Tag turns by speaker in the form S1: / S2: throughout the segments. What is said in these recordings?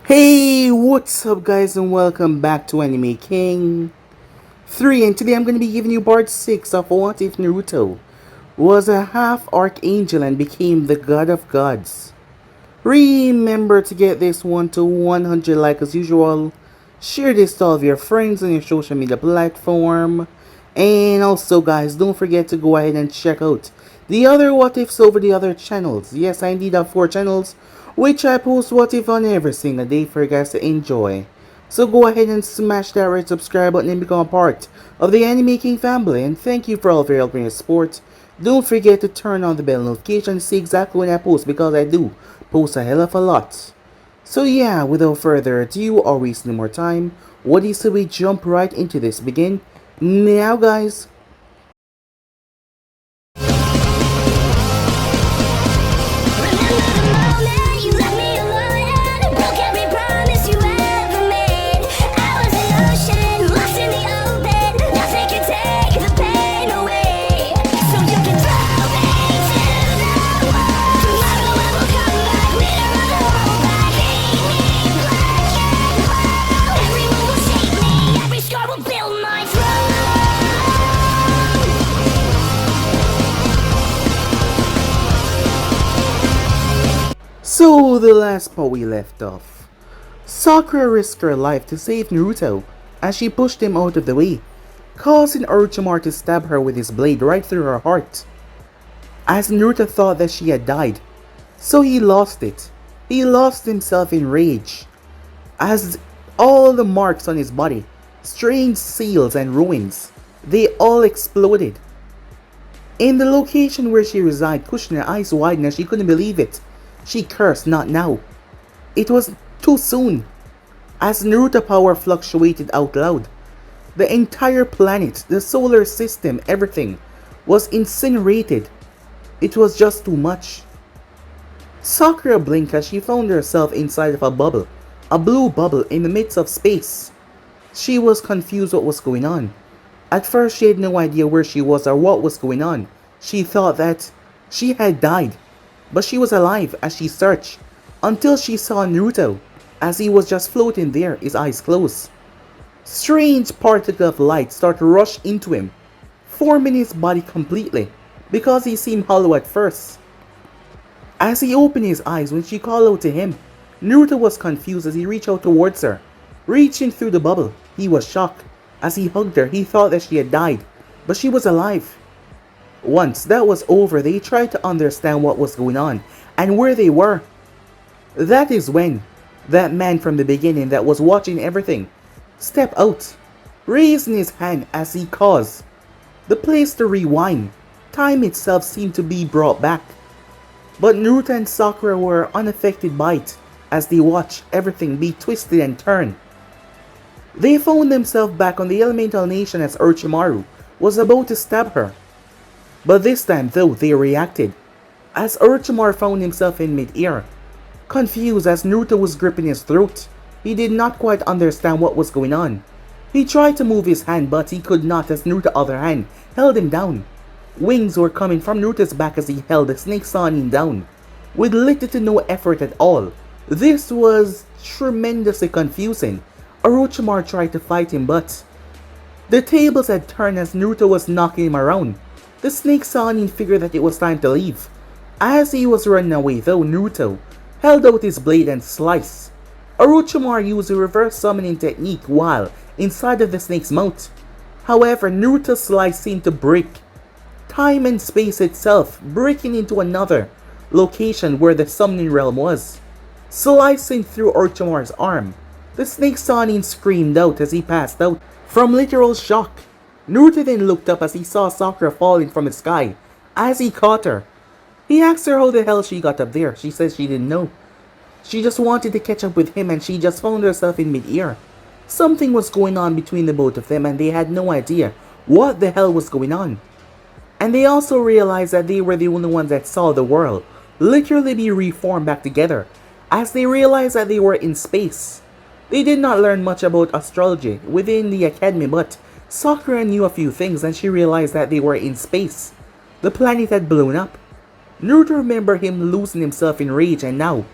S1: Hey, what's up guys and welcome back to Anime King 3, and today I'm going to be giving you part 6 of What If Naruto was a half Archangel and became the God of Gods. Remember to get this one to 100 likes as usual, share this to all of your friends on your social media platform, and also guys, don't forget to go ahead and check out the other What Ifs over the other channels. Yes, I indeed have 4 channels, which I post What If on every single day for you guys to enjoy. So go ahead and smash that red subscribe button and become a part of the Anime King family, and thank you for all of your help and your support. Don't forget to turn on the bell notification to see exactly when I post, because I do post a hell of a lot. So yeah, without further ado or wasting more time, what do you say we jump right into this? Begin now guys. So the last part we left off, Sakura risked her life to save Naruto as she pushed him out of the way, causing Orochimaru to stab her with his blade right through her heart. As Naruto thought that she had died, so he lost it. He lost himself in rage, as all the marks on his body, strange seals and ruins, they all exploded. In the location where she resided, Kushina eyes widened as she couldn't believe it. She cursed, "Not now." It was too soon. As Naruto power fluctuated out loud, the entire planet, the solar system, everything was incinerated. It was just too much. Sakura blinked as she found herself inside of a bubble, a blue bubble in the midst of space. She was confused what was going on. At first she had no idea where she was or what was going on. She thought that she had died, but she was alive as she searched, until she saw Naruto, as he was just floating there, his eyes closed. Strange particles of light start to rush into him, forming his body completely, because he seemed hollow at first. As he opened his eyes when she called out to him, Naruto was confused as he reached out towards her. Reaching through the bubble, he was shocked. As he hugged her, he thought that she had died, but she was alive. Once that was over, they tried to understand what was going on and where they were. That is when that man from the beginning that was watching everything stepped out, raising his hand as he caused the place to rewind. Time itself seemed to be brought back. But Naruto and Sakura were unaffected by it as they watched everything be twisted and turned. They found themselves back on the elemental nation as Orochimaru was about to stab her. But this time though, they reacted, as Orochimaru found himself in mid-air, confused as Naruto was gripping his throat. He did not quite understand what was going on. He tried to move his hand, but he could not, as Naruto's other hand held him down. Wings were coming from Naruto's back as he held the snake Sanin down, with little to no effort at all. This was tremendously confusing. Orochimaru tried to fight him, but the tables had turned as Naruto was knocking him around. The snake Sanin figured that it was time to leave. As he was running away though, Naruto held out his blade and sliced. Orochimaru used a reverse summoning technique while inside of the snake's mouth. However, Naruto's slice seemed to break time and space itself, breaking into another location where the summoning realm was, slicing through Orochimaru's arm. The snake Sanin screamed out as he passed out from literal shock. Naruto then looked up as he saw Sakura falling from the sky. As he caught her, he asked her how the hell she got up there. She says she didn't know. She just wanted to catch up with him and she just found herself in mid-air. Something was going on between the both of them and they had no idea what the hell was going on. And they also realized that they were the only ones that saw the world literally be reformed back together, as they realized that they were in space. They did not learn much about astrology within the academy, but Sakura knew a few things and she realized that they were in space. The planet had blown up. Naruto remembered him losing himself in rage, and now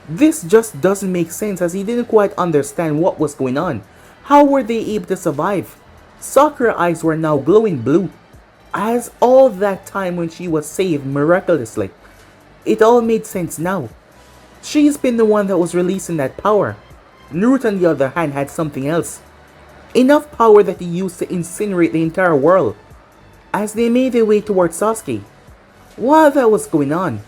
S1: This just doesn't make sense as he didn't quite understand what was going on. How were they able to survive? Sakura's eyes were now glowing blue, as all that time when she was saved miraculously. It all made sense now. She's been the one that was releasing that power. Naruto on the other hand had something else. Enough power that he used to incinerate the entire world. As they made their way towards Sasuke. While that was going on,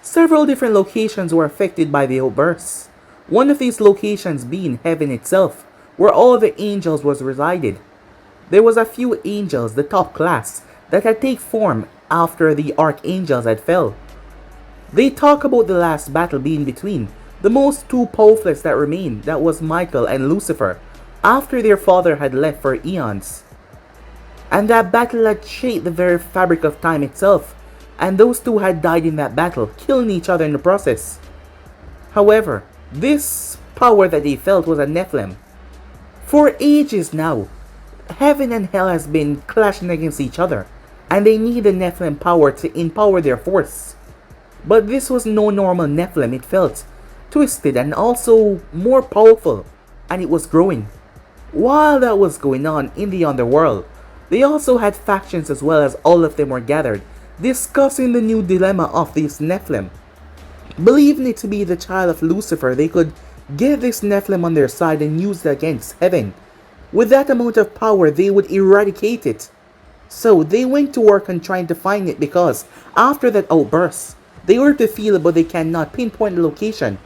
S1: several different locations were affected by the outbursts. One of these locations being heaven itself, where all the angels was resided. There was a few angels, the top class, that had taken form after the Archangels had fell. They talk about the last battle being between the most two powerful that remained, that was Michael and Lucifer, after their father had left for eons. And that battle had shaped the very fabric of time itself, and those two had died in that battle, killing each other in the process. However, this power that they felt was a Nephilim. For ages now, heaven and hell has been clashing against each other, and they need the Nephilim power to empower their force. But this was no normal Nephilim, it felt twisted and also more powerful, and it was growing. While that was going on in the underworld, they also had factions as well, as all of them were gathered, discussing the new dilemma of this Nephilim. Believing it to be the child of Lucifer, they could get this Nephilim on their side and use it against heaven. With that amount of power, they would eradicate it. So they went to work on trying to find it, because after that outburst, they were to feel it but they cannot pinpoint the location.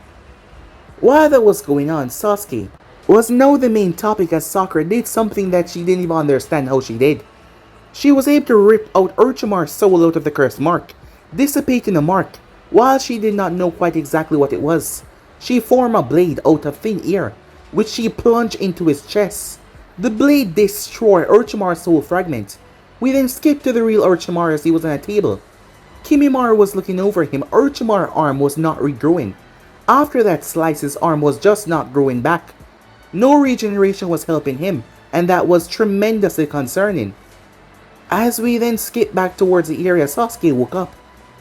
S1: While that was going on, Sasuke was now the main topic, as Sakura did something that she didn't even understand how she did. She was able to rip out Orochimaru's soul out of the cursed mark, dissipating the mark. While she did not know quite exactly what it was, she formed a blade out of thin air, which she plunged into his chest. The blade destroyed Orochimaru's soul fragment. We then skipped to the real Orochimaru as he was on a table. Kimimaro was looking over him. Orochimaru's arm was not regrowing. After that slice, his arm was just not growing back. No regeneration was helping him, and that was tremendously concerning. As we then skip back towards the area, Sasuke woke up.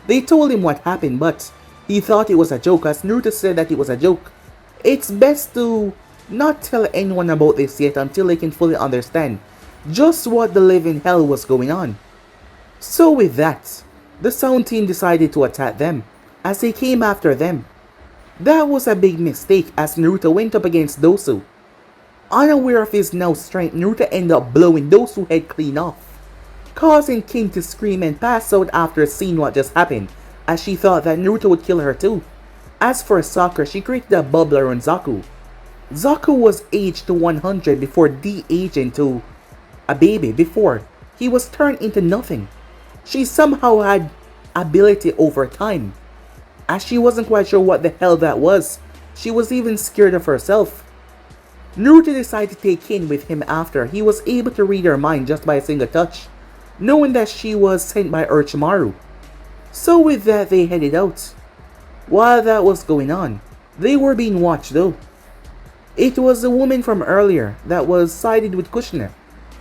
S1: They told him what happened, but he thought it was a joke, as Naruto said that it was a joke. It's best to not tell anyone about this yet until they can fully understand just what the living hell was going on. So with that, the sound team decided to attack them, as they came after them. That was a big mistake, as Naruto went up against Dosu. Unaware of his now strength, Naruto ended up blowing Dosu's head clean off, causing King to scream and pass out after seeing what just happened, as she thought that Naruto would kill her too. As for Sakura, she created a bubbler on Zaku. Zaku was aged to 100 before de-aging to a baby. Before, he was turned into nothing. She somehow had ability over time. As she wasn't quite sure what the hell that was, she was even scared of herself. Naruto decided to take Kin with him after he was able to read her mind just by a single touch, knowing that she was sent by Orochimaru. So with that, they headed out. While that was going on, they were being watched though. It was the woman from earlier that was sided with Kushina.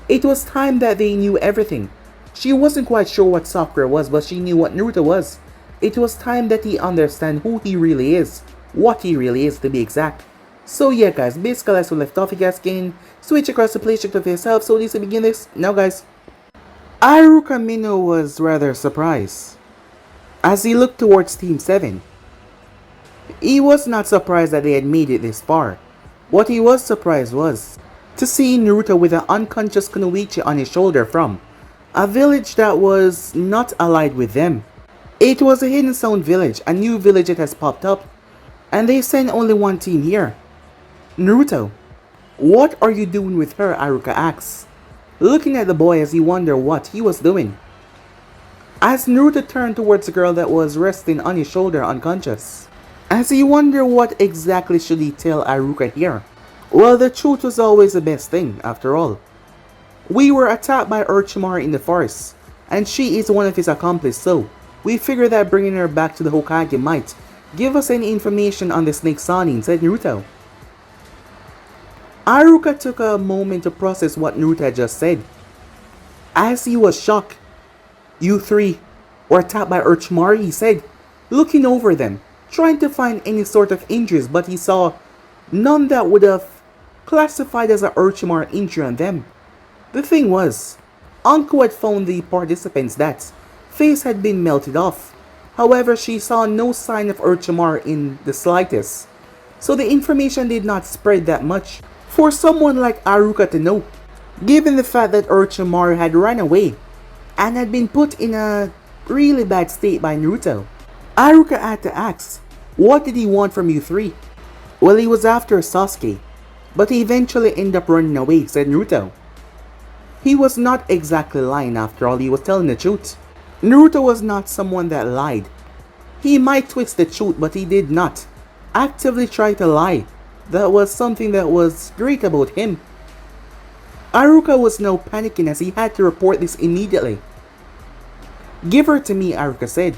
S1: It was time that they knew everything. She wasn't quite sure what Sakura was, but she knew what Naruto was. It was time that he understand who he really is. What he really is, to be exact. So yeah guys, basically that's what left off. You guys can switch across the place, check it for yourself. So let's begin this. Now guys, Iruka Mino was rather surprised as he looked towards Team 7. He was not surprised that they had made it this far. What he was surprised was to see Naruto with an unconscious Kunoichi on his shoulder from a village that was not allied with them. It was a hidden sound village, a new village that has popped up, and they sent only one team here. Naruto, what are you doing with her? Iruka asks, looking at the boy as he wondered what he was doing. As Naruto turned towards the girl that was resting on his shoulder unconscious, as he wondered what exactly should he tell Iruka here. Well, the truth was always the best thing, after all. We were attacked by Orochimaru in the forest, and she is one of his accomplices, so we figured that bringing her back to the Hokage might give us any information on the Snake Sanin, said Naruto. Iruka took a moment to process what Naruto had just said, as he was shocked. You three were attacked by Orochimaru, he said, looking over them. trying to find any sort of injuries, but he saw none that would have classified as an Orochimaru injury on them. The thing was, Anko had found the participants that face had been melted off. However, she saw no sign of Orochimaru in the slightest, so the information did not spread that much for someone like Aruka to know, given the fact that Orochimaru had run away and had been put in a really bad state by Naruto. Aruka had to ask, what did he want from you three? Well, he was after Sasuke, but he eventually ended up running away, said Naruto. He was not exactly lying after all, he was telling the truth. Naruto was not someone that lied. He might twist the truth, but he did not actively try to lie. That was something that was great about him. Aruka was now panicking as he had to report this immediately. Give her to me, Aruka said.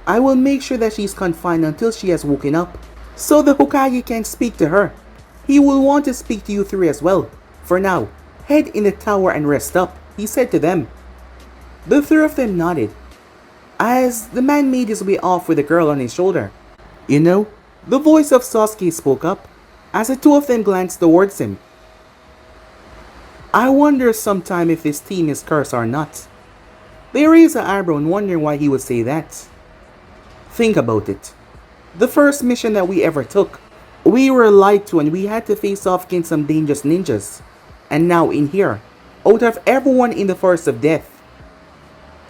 S1: I will make sure that she's confined until she has woken up, so the Hokage can speak to her. He will want to speak to you three as well. For now, head in the tower and rest up, he said to them. The three of them nodded, as the man made his way off with the girl on his shoulder. You know, the voice of Sasuke spoke up, as the two of them glanced towards him. I wonder sometime if this team is cursed or not. They raised an eyebrow and wondering why he would say that. Think about it. The first mission that we ever took, we were lied to and we had to face off against some dangerous ninjas. And now in here, out of everyone in the Forest of Death,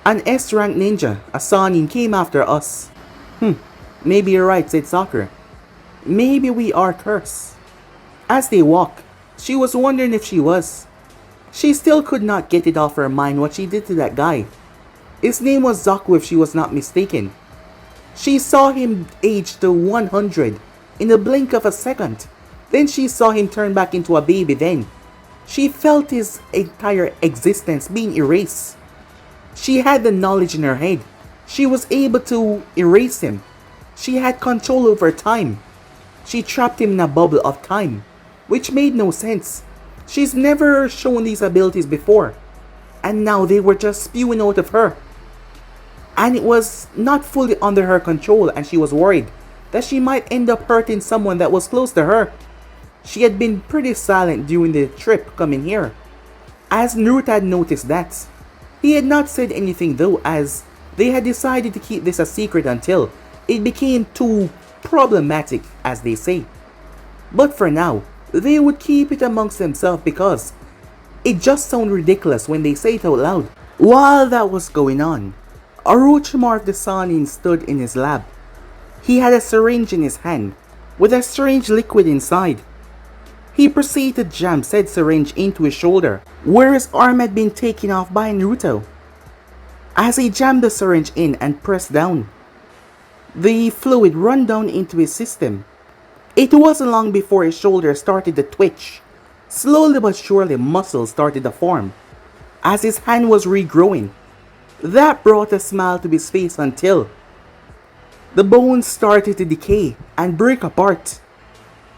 S1: an S-rank ninja, a Sanin, came after us. Maybe you're right, said Sakura. Maybe we are cursed. As they walked, she was wondering if she was. She still could not get it off her mind what she did to that guy. His name was Zaku if she was not mistaken. She saw him age to 100 in the blink of a second. Then she saw him turn back into a baby then. She felt his entire existence being erased. She had the knowledge in her head. She was able to erase him. She had control over time. She trapped him in a bubble of time, which made no sense. She's never shown these abilities before, and now they were just spewing out of her. And it was not fully under her control, and she was worried that she might end up hurting someone that was close to her. She had been pretty silent during the trip coming here, as Naruto had noticed that. He had not said anything though, as they had decided to keep this a secret until it became too problematic, as they say. But for now, they would keep it amongst themselves because it just sounded ridiculous when they say it out loud. While that was going on, Orochimaru of the Sanin stood in his lab. He had a syringe in his hand, with a strange liquid inside. He proceeded to jam said syringe into his shoulder, where his arm had been taken off by Naruto. As he jammed the syringe in and pressed down, the fluid ran down into his system. It wasn't long before his shoulder started to twitch. Slowly but surely, muscles started to form, as his hand was regrowing. That brought a smile to his face until the bones started to decay and break apart.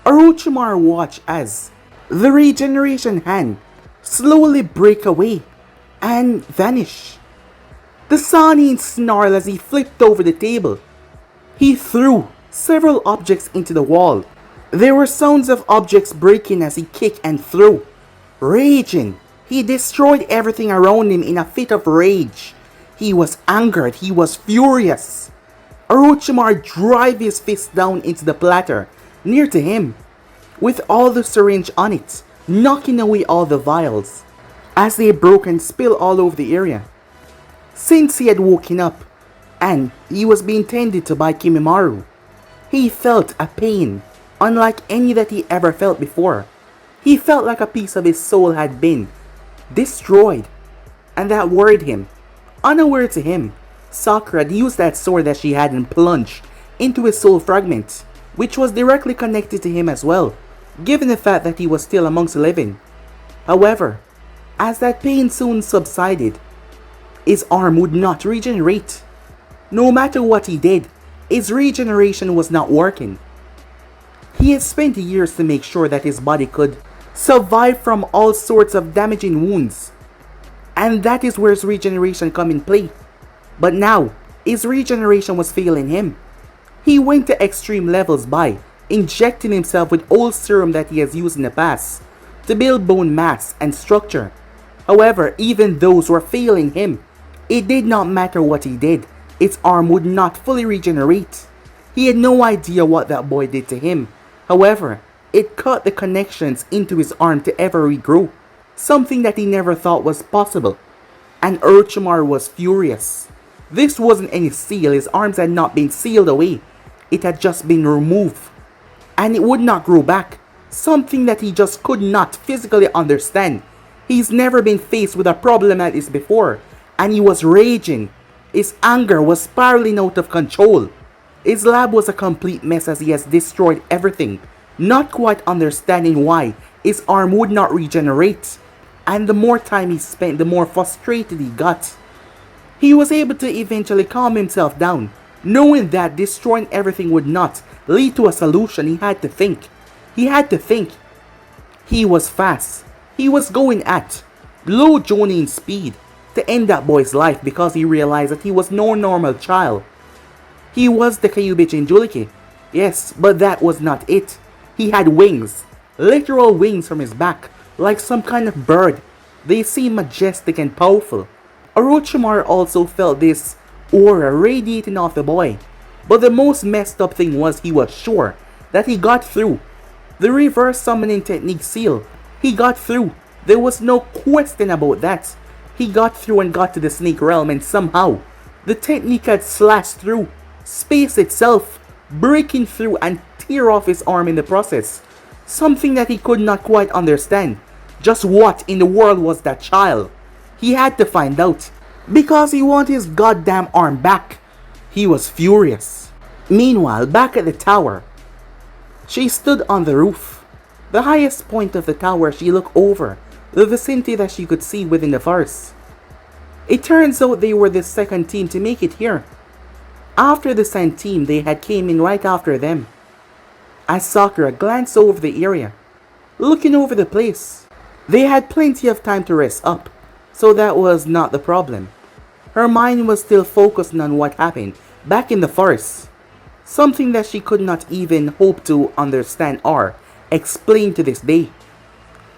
S1: Orochimaru watched as the regeneration hand slowly break away and vanish. The Sanin snarled as he flipped over the table. He threw several objects into the wall. There were sounds of objects breaking as he kicked and threw. Raging, he destroyed everything around him in a fit of rage. He was angered, he was furious. Orochimaru drove his fist down into the platter near to him, with all the syringe on it, knocking away all the vials, as they broke and spilled all over the area. Since he had woken up, and he was being tended to by Kimimaro, he felt a pain unlike any that he ever felt before. He felt like a piece of his soul had been destroyed, and that worried him. Unaware to him, Sakura had used that sword that she had and plunged into his soul fragment, which was directly connected to him as well, given the fact that he was still amongst the living. However, as that pain soon subsided, his arm would not regenerate. No matter what he did, his regeneration was not working. He had spent years to make sure that his body could survive from all sorts of damaging wounds, and that is where his regeneration come in play. But now, his regeneration was failing him. He went to extreme levels by injecting himself with old serum that he has used in the past to build bone mass and structure. However, even those were failing him. It did not matter what he did, its arm would not fully regenerate. He had no idea what that boy did to him. However, it cut the connections into his arm to ever regrow, something that he never thought was possible. And Orochimaru was furious. This wasn't any seal, his arms had not been sealed away. It had just been removed. And it would not grow back, something that he just could not physically understand. He's never been faced with a problem like this before, and he was raging. His anger was spiraling out of control. His lab was a complete mess as he has destroyed everything, not quite understanding why his arm would not regenerate. And the more time he spent, the more frustrated he got. He was able to eventually calm himself down, knowing that destroying everything would not lead to a solution. He had to think. He was fast. He was going at low Jonin speed to end that boy's life because he realized that he was no normal child. He was the Kyuubi Jinchuriki, yes, but that was not it. He had wings, literal wings from his back, like some kind of bird. They seemed majestic and powerful. Orochimaru also felt this aura radiating off the boy, but the most messed up thing was he was sure that he got through. The reverse summoning technique seal, he got through. There was no question about that. He got through and got to the snake realm, and somehow the technique had slashed through space itself, breaking through and tear off his arm in the process. Something that he could not quite understand. Just what in the world was that child? He had to find out, because he wanted his goddamn arm back. He was furious. Meanwhile, back at the tower, she stood on the roof. The highest point of the tower, she looked over the vicinity that she could see within the forest. It turns out they were the second team to make it here. After the sand team, they had came in right after them. As Sakura glanced over the area, looking over the place, they had plenty of time to rest up, so that was not the problem. Her mind was still focused on what happened back in the forest, something that she could not even hope to understand or explain to this day.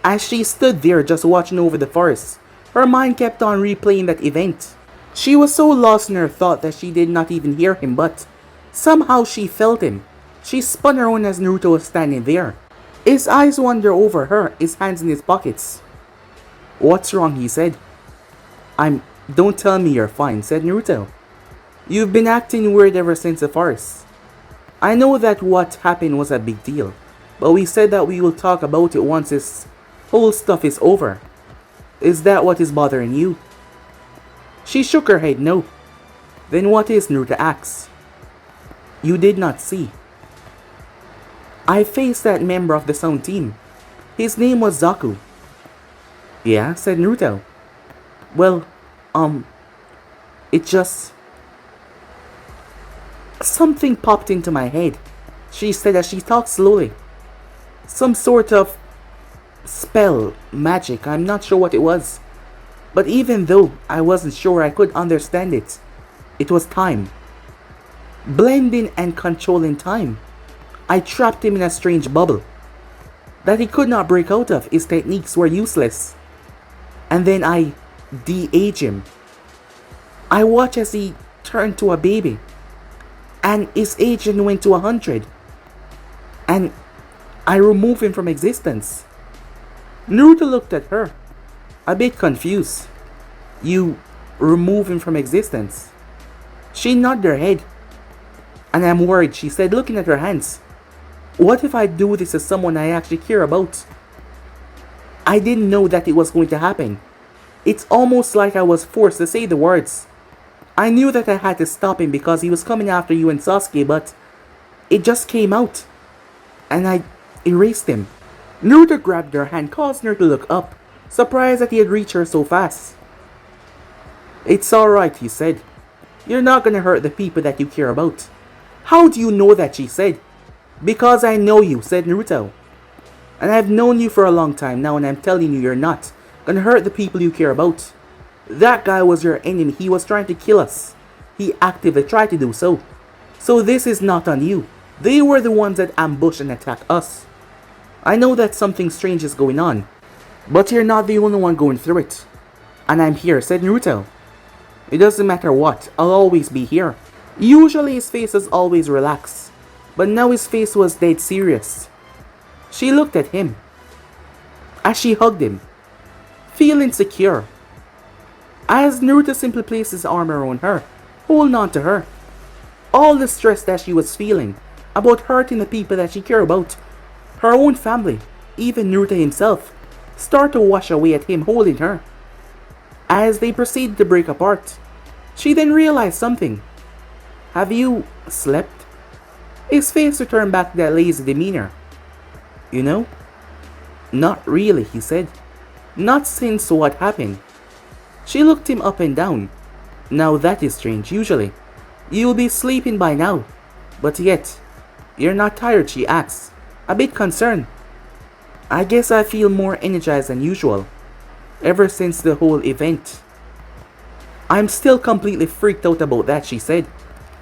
S1: As she stood there just watching over the forest, her mind kept on replaying that event. She was so lost in her thought that she did not even hear him, but somehow she felt him. She spun around as Naruto was standing there. His eyes wandered over her, his hands in his pockets. "What's wrong?" he said. Don't tell me you're fine," said Naruto. "You've been acting weird ever since the forest. I know that what happened was a big deal, but we said that we will talk about it once this whole stuff is over. Is that what is bothering you?" She shook her head no. "Then what is?" Naruto asked. "You did not see. I faced that member of the sound team. His name was Zaku." "Yeah," said Naruto. "Well, it just... something popped into my head," she said as she talked slowly. "Some sort of spell, magic, I'm not sure what it was. But even though I wasn't sure I could understand it, it was time. Blending and controlling time. I trapped him in a strange bubble that he could not break out of. His techniques were useless. And then I de-age him. I watched as he turned to a baby, and his aging went to 100. And I removed him from existence." Naruto looked at her, a bit confused. "You remove him from existence?" She nodded her head. "And I'm worried," she said, looking at her hands. "What if I do this to someone I actually care about? I didn't know that it was going to happen. It's almost like I was forced to say the words. I knew that I had to stop him because he was coming after you and Sasuke, but it just came out, and I erased him." Naruto grabbed her hand, causing her to look up, surprised that he had reached her so fast. "It's alright," he said. "You're not gonna hurt the people that you care about." "How do you know that?" she said. "Because I know you," said Naruto. "And I've known you for a long time now, and I'm telling you, you're not gonna hurt the people you care about. That guy was your enemy. He was trying to kill us. He actively tried to do so. So this is not on you. They were the ones that ambushed and attacked us. I know that something strange is going on, but you're not the only one going through it. And I'm here, said Naruto. It doesn't matter what, I'll always be here. Usually his face is always relaxed, but now his face was dead serious. She looked at him as she hugged him, feeling secure. As Naruto simply placed his arm around her, holding on to her. All the stress that she was feeling about hurting the people that she cared about, her own family, even Naruto himself, started to wash away at him holding her. As they proceeded to break apart, she then realized something. Have you slept? His face returned back to that lazy demeanor. You know? Not really, he said. Not since what happened. She looked him up and down. Now that is strange. Usually, you'll be sleeping by now. But yet, you're not tired, she asks, a bit concerned. I guess I feel more energized than usual, ever since the whole event. I'm still completely freaked out about that, she said.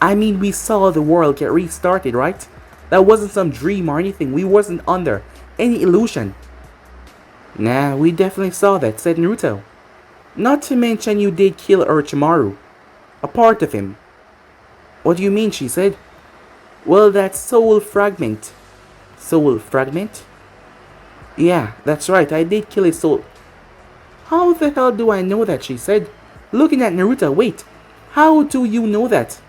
S1: I mean, we saw the world get restarted, right? That wasn't some dream or anything. We wasn't under any illusion. Nah, we definitely saw that, said Naruto. Not to mention you did kill Orochimaru, a part of him. What do you mean, she said. Well, that soul fragment. Soul fragment? Yeah, that's right, I did kill his soul. How the hell do I know that, she said, looking at Naruto. Wait, how do you know that?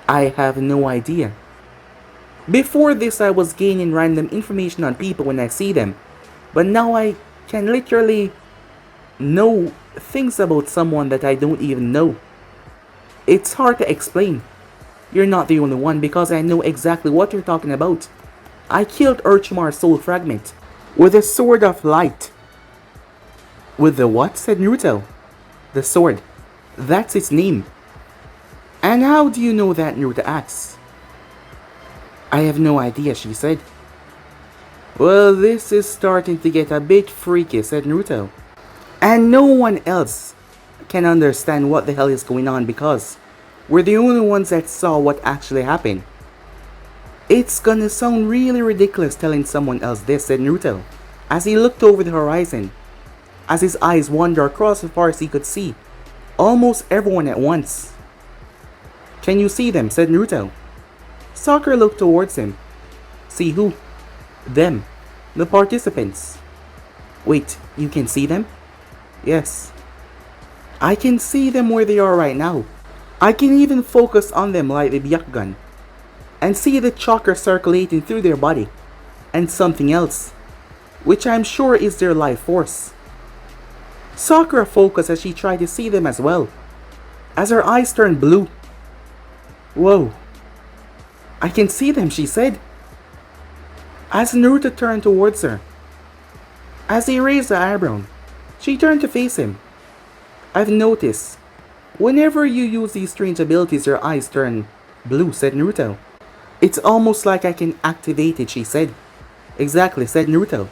S1: I have no idea. Before this, I was gaining random information on people when I see them, but now I can literally know things about someone that I don't even know. It's hard to explain. You're not the only one because I know exactly what you're talking about. I killed Orochimaru's soul fragment with a sword of light. With the what? Said Naruto. The sword. That's its name. And how do you know that? Naruto asks. I have no idea, she said. Well, this is starting to get a bit freaky, said Naruto. And no one else can understand what the hell is going on because we're the only ones that saw what actually happened. It's gonna sound really ridiculous telling someone else this, said Naruto, as he looked over the horizon, as his eyes wandered across as far as he could see, almost everyone at once. Can you see them? Said Naruto. Sakura looked towards him. See who? Them. The participants. Wait, you can see them? Yes. I can see them where they are right now. I can even focus on them like the Byakugan and see the chakra circulating through their body and something else, which I'm sure is their life force. Sakura focused as she tried to see them as well, as her eyes turned blue. Whoa. I can see them, she said, as Naruto turned towards her. As he raised the eyebrow, she turned to face him. I've noticed, whenever you use these strange abilities, your eyes turn blue, said Naruto. It's almost like I can activate it, she said. Exactly, said Naruto.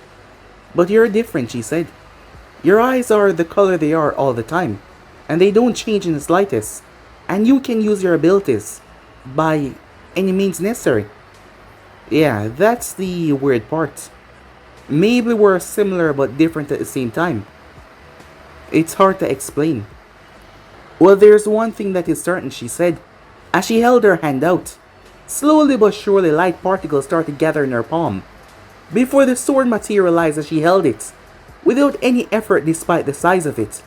S1: But you're different, she said. Your eyes are the color they are all the time, and they don't change in the slightest, and you can use your abilities by any means necessary. Yeah, that's the weird part. Maybe we're similar but different at the same time. It's hard to explain. Well, there's one thing that is certain, she said, as she held her hand out. Slowly but surely, light particles started gathering in her palm, before the sword materialized as she held it, without any effort despite the size of it.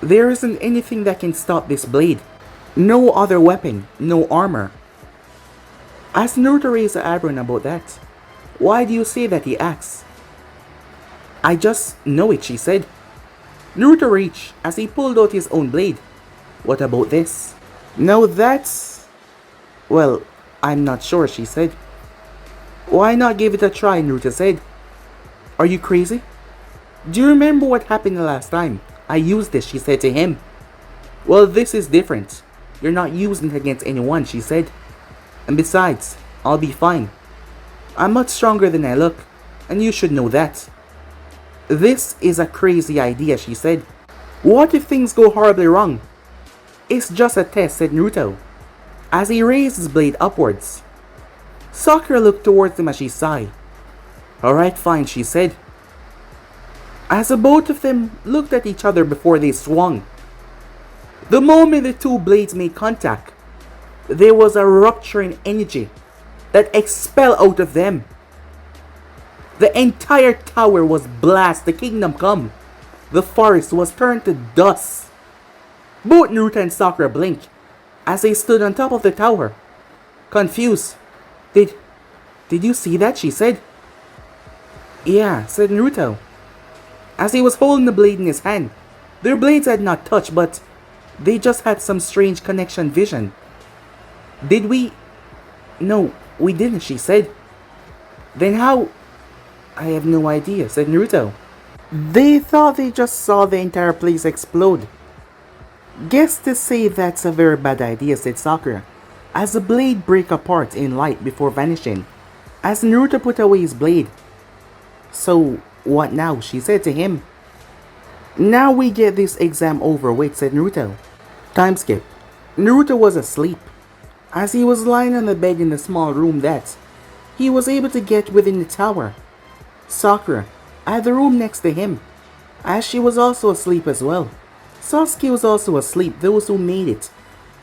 S1: There isn't anything that can stop this blade. No other weapon, no armor. As Naruto raised the eyebrow about that. Why do you say that? He asked. I just know it, she said. Naruto reached as he pulled out his own blade. What about this? Now that's... Well, I'm not sure, she said. Why not give it a try? Naruto said. Are you crazy? Do you remember what happened the last time I used this? She said to him. Well, this is different. You're not using it against anyone, she said. And besides, I'll be fine. I'm much stronger than I look, and you should know that. This is a crazy idea, she said. What if things go horribly wrong? It's just a test, said Naruto. as he raised his blade upwards. Sakura looked towards him as she sighed. "Alright, fine," she said, as the both of them looked at each other before they swung. The moment the two blades made contact, there was a rupturing energy that expelled out of them. The entire tower was blast, the kingdom come. The forest was turned to dust. Both Naruto and Sakura blinked as they stood on top of the tower, confused. Did you see that?" she said. "Yeah," said Naruto, as he was holding the blade in his hand. Their blades had not touched, but they just had some strange connection vision. "Did we?" "No, we didn't," she said. "Then how?" "I have no idea," said Naruto. They thought they just saw the entire place explode. "Guess to say that's a very bad idea," said Sakura, as the blade break apart in light before vanishing, as Naruto put away his blade. "So, what now?" she said to him. "Now we get this exam over with," said Naruto. Time skip. Naruto was asleep, as he was lying on the bed in the small room that he was able to get within the tower. Sakura had the room next to him, as she was also asleep as well. Sasuke was also asleep. Those who made it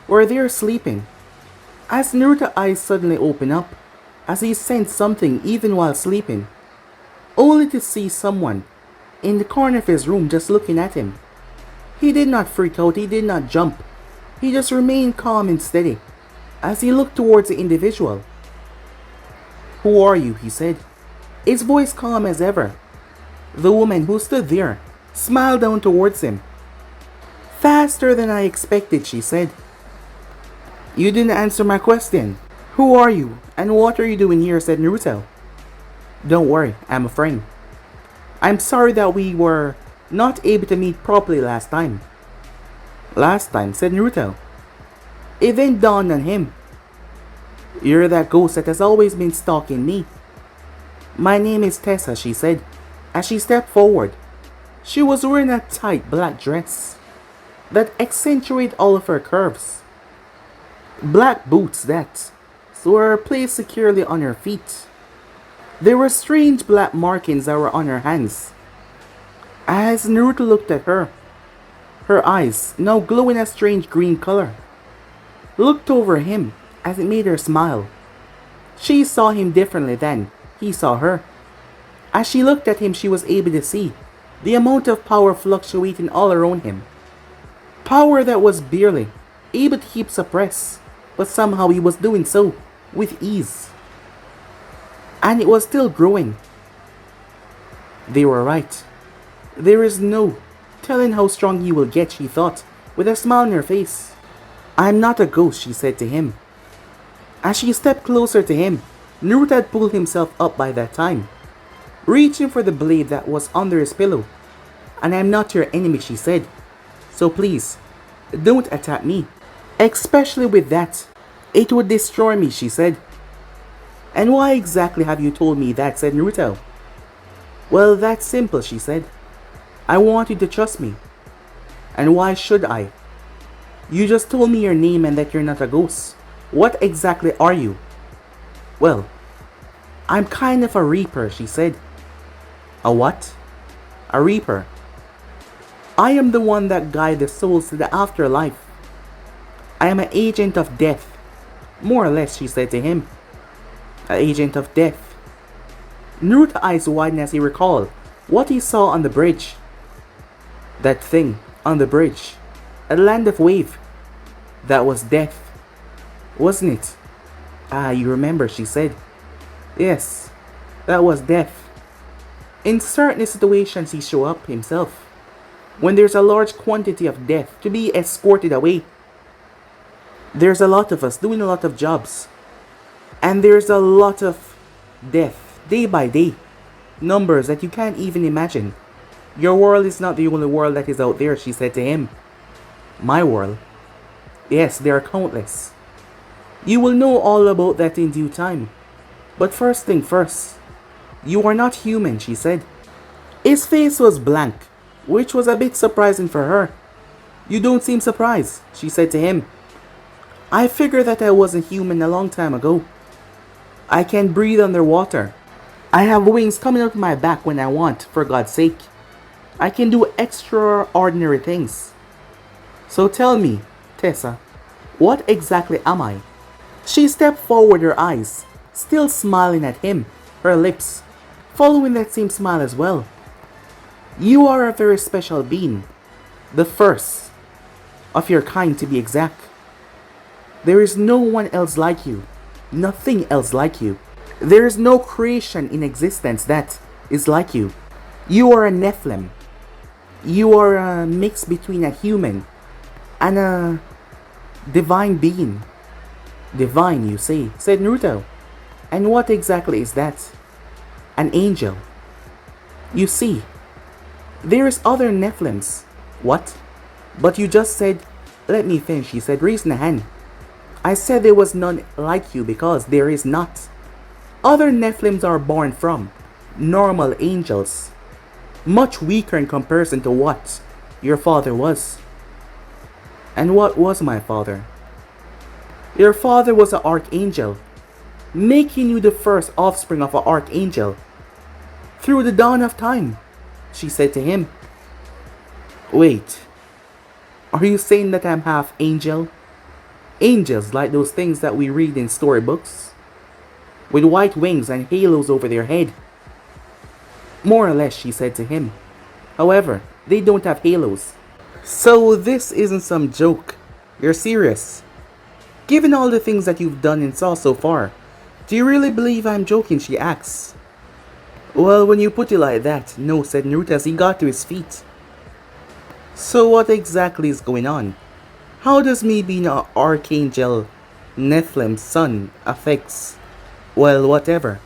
S1: were there sleeping. As Naruto's eyes suddenly opened up, as he sensed something even while sleeping, only to see someone in the corner of his room just looking at him. He did not freak out, he did not jump. He just remained calm and steady as he looked towards the individual. "Who are you?" he said, his voice calm as ever. The woman who stood there smiled down towards him. "Faster than I expected," she said. "You didn't answer my question. Who are you and what are you doing here?" said Naruto. "Don't worry, I'm a friend. I'm sorry that we were not able to meet properly last time." "Last time," said Naruto. It then dawned on him. "You're that ghost that has always been stalking me." "My name is Tessa," she said, as she stepped forward. She was wearing a tight black dress that accentuated all of her curves. Black boots that were placed securely on her feet. There were strange black markings that were on her hands. As Naruto looked at her, her eyes, now glowing a strange green color, looked over him as it made her smile. She saw him differently than he saw her. As she looked at him, she was able to see the amount of power fluctuating all around him. Power that was barely able to keep suppressed, but somehow he was doing so with ease. And it was still growing. They were right. There is no telling how strong he will get, she thought, with a smile on her face. "I'm not a ghost," she said to him. As she stepped closer to him, Naruto had pulled himself up by that time, reaching for the blade that was under his pillow. "And I'm not your enemy," she said. "So please, don't attack me. Especially with that. It would destroy me," she said. "And why exactly have you told me that?" said Naruto. "Well, that's simple," she said. "I want you to trust me." "And why should I?" "You just told me your name and that you're not a ghost. What exactly are you?" "Well, I'm kind of a reaper," she said. "A what?" "A reaper. I am the one that guides the souls to the afterlife. I am an agent of death. More or less," she said to him. "An agent of death." Naruto's eyes widened as he recalled what he saw on the bridge. That thing on the bridge. A land of wave. That was death, wasn't it? "Ah, you remember," she said. "Yes, that was death. In certain situations he show up himself, when there's a large quantity of death to be escorted away. There's a lot of us doing a lot of jobs, and there's a lot of death day by day. Numbers that you can't even imagine. Your world is not the only world that is out there," she said to him. "My world? Yes, there are countless. You will know all about that in due time. But first thing first, you are not human," she said. His face was blank, which was a bit surprising for her. "You don't seem surprised," she said to him. I figured that I wasn't human a long time ago. I can breathe underwater. I have wings coming out of my back when I want, for God's sake. I can do extraordinary things. So tell me, Tessa, what exactly am I? She stepped forward, her eyes still smiling at him, her lips following that same smile as well. You are a very special being, the first of your kind to be exact. There is no one else like you, nothing else like you. There is no creation in existence that is like you. You are a Nephilim. You are a mix between a human and a divine being. Divine, you say, said Naruto. And what exactly is that? An angel. You see, there is other Nephilims. What? But you just said, let me finish, he said, raising a hand. I said there was none like you because there is not. Other Nephilims are born from normal angels, much weaker in comparison to what your father was. And what was my father? Your father was an archangel, making you the first offspring of an archangel through the dawn of time, she said to him. Wait, are you saying that I'm half angel? Angels like those things that we read in storybooks, with white wings and halos over their head. More or less, she said to him. However, they don't have halos. So this isn't some joke. You're serious. Given all the things that you've done and saw so far, do you really believe I'm joking, she asks. Well, when you put it like that, no, said Naruto as he got to his feet. So what exactly is going on? How does me being an Archangel Nephilim's son affects, well, whatever?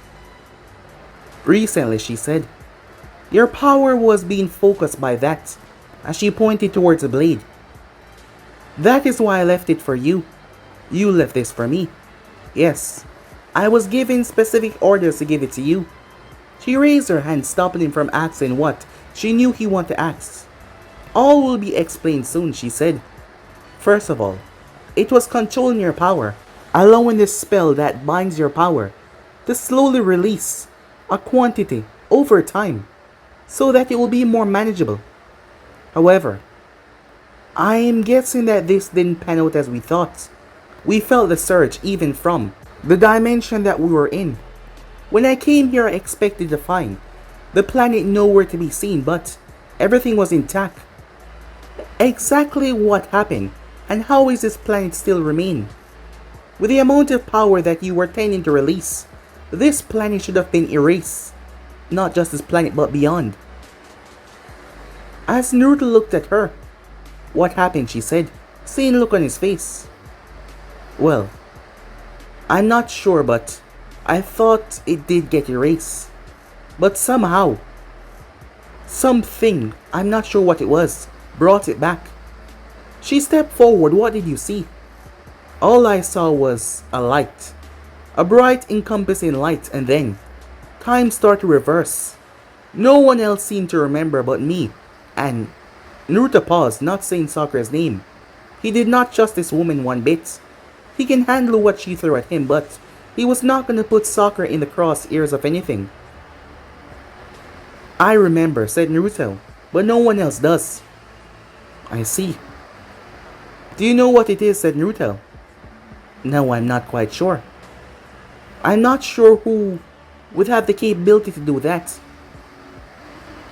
S1: Recently, she said, your power was being focused by that, as she pointed towards the blade. That is why I left it for you. You left this for me. Yes, I was given specific orders to give it to you. She raised her hand, stopping him from asking what she knew he wanted to ask. All will be explained soon, she said. First of all, it was controlling your power, allowing this spell that binds your power to slowly release a quantity over time so that it will be more manageable. However, I am guessing that this didn't pan out as we thought. We felt the surge even from the dimension that we were in. When I came here, I expected to find the planet nowhere to be seen, but everything was intact. Exactly what happened and how is this planet still remain? With the amount of power that you were tending to release, this planet should have been erased. Not just this planet but beyond. As Naruto looked at her, what happened, she said, seeing a look on his face. Well, I'm not sure, but I thought it did get erased. But somehow, something, I'm not sure what it was, brought it back. She stepped forward. What did you see? All I saw was a light. A bright encompassing light, and then time started to reverse. No one else seemed to remember but me, and Naruto paused, not saying Sakura's name. He did not trust this woman one bit. He can handle what she threw at him, but he was not going to put Sakura in the crosshairs of anything. I remember, said Naruto, but no one else does. I see. Do you know what it is, said Naruto. No, I'm not quite sure. I'm not sure who would have the capability to do that.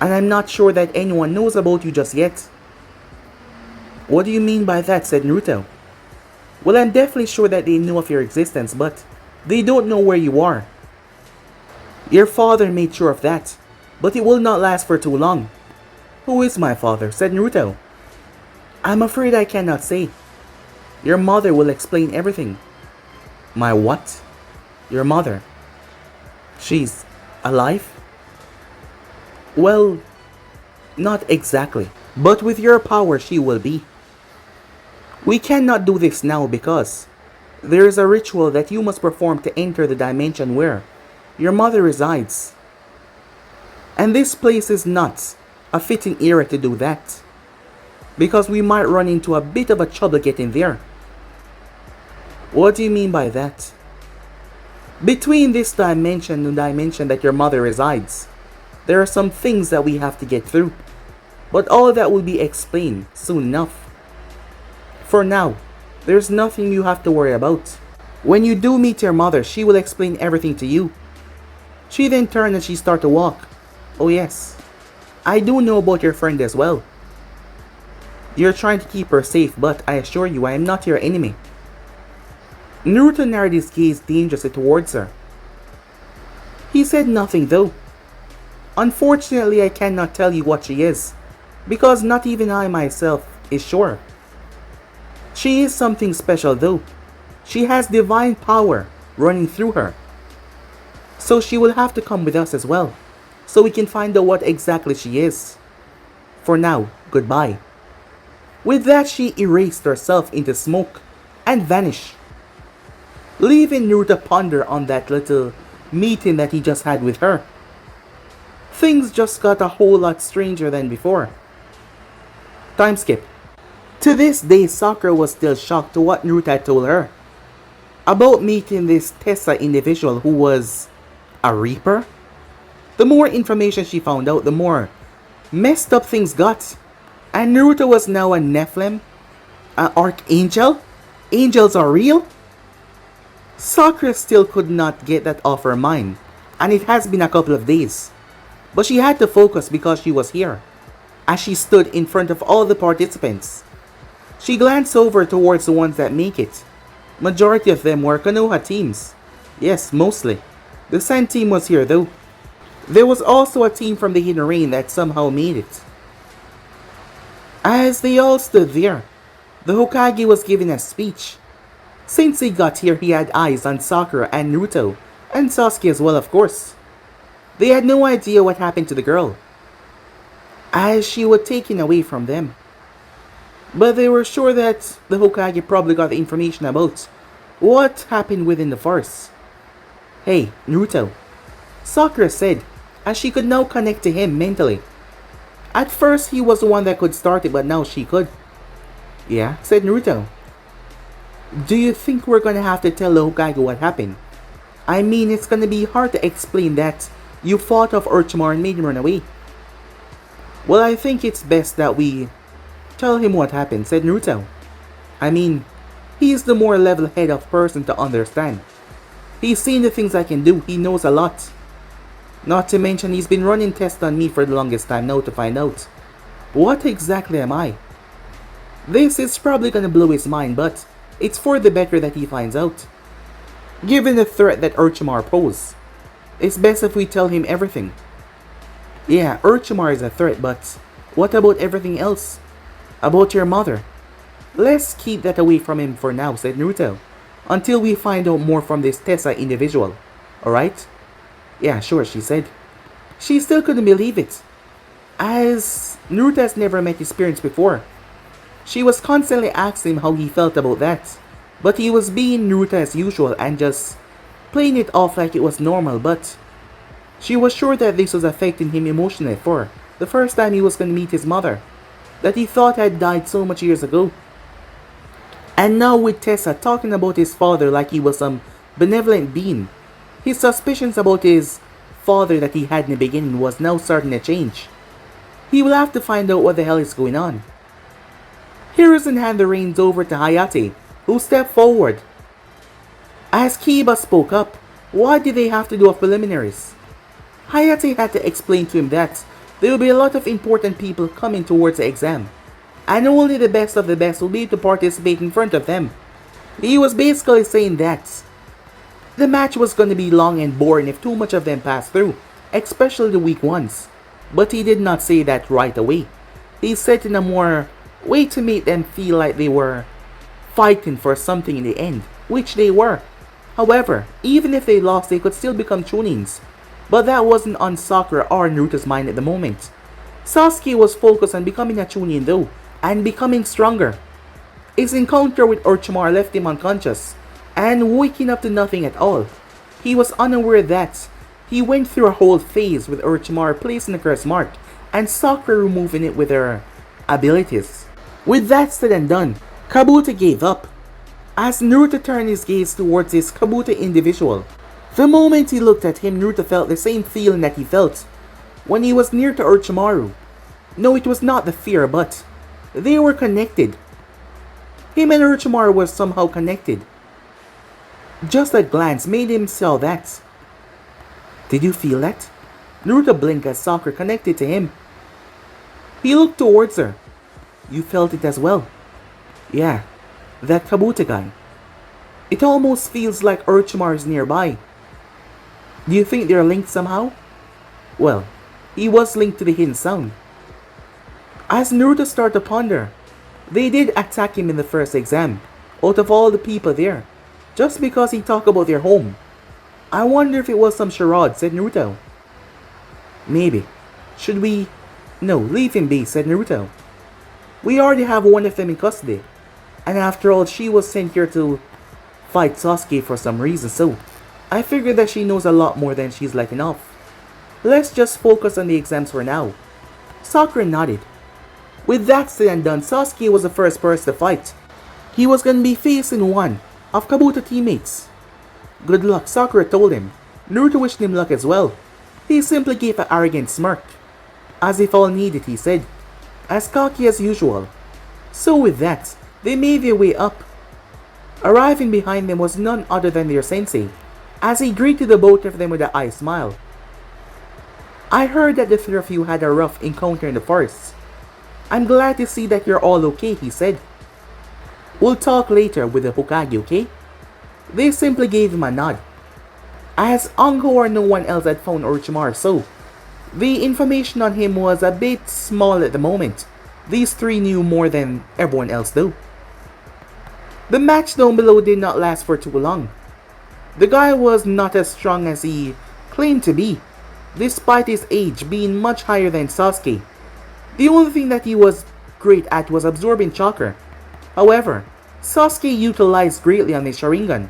S1: And I'm not sure that anyone knows about you just yet. What do you mean by that, said Naruto. Well, I'm definitely sure that they know of your existence, but they don't know where you are. Your father made sure of that, but it will not last for too long. Who is my father, said Naruto. I'm afraid I cannot say. Your mother will explain everything. My what? Your mother. She's alive? Well, not exactly, but with your power she will be. We cannot do this now because there is a ritual that you must perform to enter the dimension where your mother resides. And this place is not a fitting era to do that, because we might run into a bit of a trouble getting there. What do you mean by that? Between this dimension and the dimension that your mother resides, there are some things that we have to get through. But all that will be explained soon enough. For now, there's nothing you have to worry about. When you do meet your mother, she will explain everything to you. She then turned and she started to walk. Oh yes, I do know about your friend as well. You're trying to keep her safe, but I assure you I am not your enemy. Naruto narrowed his gaze dangerously towards her. He said nothing though. Unfortunately, I cannot tell you what she is, because not even I myself is sure. She is something special though. She has divine power running through her. So she will have to come with us as well, so we can find out what exactly she is. For now, goodbye. With that, she erased herself into smoke and vanished, leaving Naruto ponder on that little meeting that he just had with her. Things just got a whole lot stranger than before. Time skip. To this day, Sakura was still shocked to what Naruto had told her about meeting this Tessa individual who was a Reaper. The more information she found out, the more messed up things got. And Naruto was now a Nephilim? An Archangel? Angels are real? Sakura still could not get that off her mind, and it has been a couple of days. But she had to focus because she was here, as she stood in front of all the participants. She glanced over towards the ones that make it. Majority of them were Konoha teams. Yes, mostly. The Sand team was here though. There was also a team from the Hidden Rain that somehow made it. As they all stood there, the Hokage was giving a speech. Since he got here, he had eyes on Sakura and Naruto, and Sasuke as well, of course. They had no idea what happened to the girl, as she was taken away from them. But they were sure that the Hokage probably got the information about what happened within the forest. Hey, Naruto, Sakura said, as she could now connect to him mentally. At first, he was the one that could start it, but now she could. Yeah, said Naruto. Do you think we're gonna have to tell the Hokage what happened? I mean, it's gonna be hard to explain that you fought off Orochimaru and made him run away. Well, I think it's best that we tell him what happened, said Naruto. I mean, he's the more level-headed person to understand. He's seen the things I can do, he knows a lot. Not to mention he's been running tests on me for the longest time now to find out what exactly am I. This is probably gonna blow his mind, but it's for the better that he finds out. Given the threat that Orochimaru poses, it's best if we tell him everything. Yeah, Orochimaru is a threat, but what about everything else? About your mother? Let's keep that away from him for now, said Naruto, until we find out more from this Tessa individual. Alright? Yeah, sure, she said. She still couldn't believe it, as Naruto has never met his parents before. She was constantly asking him how he felt about that, but he was being Naruto as usual and just playing it off like it was normal, but she was sure that this was affecting him emotionally for the first time he was going to meet his mother, that he thought had died so much years ago. And now with Tessa talking about his father like he was some benevolent being, his suspicions about his father that he had in the beginning was now starting to change. He will have to find out what the hell is going on. Hiruzen handed the reins over to Hayate, who stepped forward. As Kiba spoke up, why did they have to do a preliminaries? Hayate had to explain to him that there will be a lot of important people coming towards the exam, and only the best of the best will be able to participate in front of them. He was basically saying that the match was going to be long and boring if too much of them passed through, especially the weak ones. But he did not say that right away. He said in a more way to make them feel like they were fighting for something in the end, which they were. However, even if they lost, they could still become Chunins. But that wasn't on Sakura or Naruto's mind at the moment. Sasuke was focused on becoming a Chunin though, and becoming stronger. His encounter with Orochimaru left him unconscious, and waking up to nothing at all. He was unaware that he went through a whole phase with Orochimaru placing the curse mark, and Sakura removing it with her abilities. With that said and done, Kabuto gave up. as Naruto turned his gaze towards this Kabuto individual. The moment he looked at him, Naruto felt the same feeling that he felt when he was near to Orochimaru. No, it was not the fear, but they were connected. Him and Orochimaru were somehow connected. Just a glance made him tell that. Did you feel that? Naruto blinked as Sakura connected to him. He looked towards her. You felt it as well? Yeah, that Kabuto guy. It almost feels like Orochimaru is nearby. Do you think they're linked somehow? Well, he was linked to the hidden sound. As Naruto started to ponder, they did attack him in the first exam, out of all the people there, just because he talked about their home. I wonder if it was some charade, said Naruto. Maybe. Should we? No, leave him be, said Naruto. We already have one of them in custody. And after all, she was sent here to fight Sasuke for some reason, so I figure that she knows a lot more than she's letting off. Let's just focus on the exams for now. Sakura nodded. With that said and done, Sasuke was the first person to fight. He was going to be facing one of Kabuto teammates. Good luck, Sakura told him. Naruto wished him luck as well. He simply gave an arrogant smirk. As if all needed, he said. As cocky as usual. So with that, they made their way up. Arriving behind them was none other than their sensei, as he greeted the both of them with an eye smile. I heard that the three of you had a rough encounter in the forest. I'm glad to see that you're all okay, he said. We'll talk later with the Hokage, okay? They simply gave him a nod. As Ango or no one else had found Orochimaru, so the information on him was a bit small at the moment. These three knew more than everyone else though. The match down below did not last for too long. The guy was not as strong as he claimed to be, despite his age being much higher than Sasuke. The only thing that he was great at was absorbing chakra. However, Sasuke utilized greatly on his Sharingan.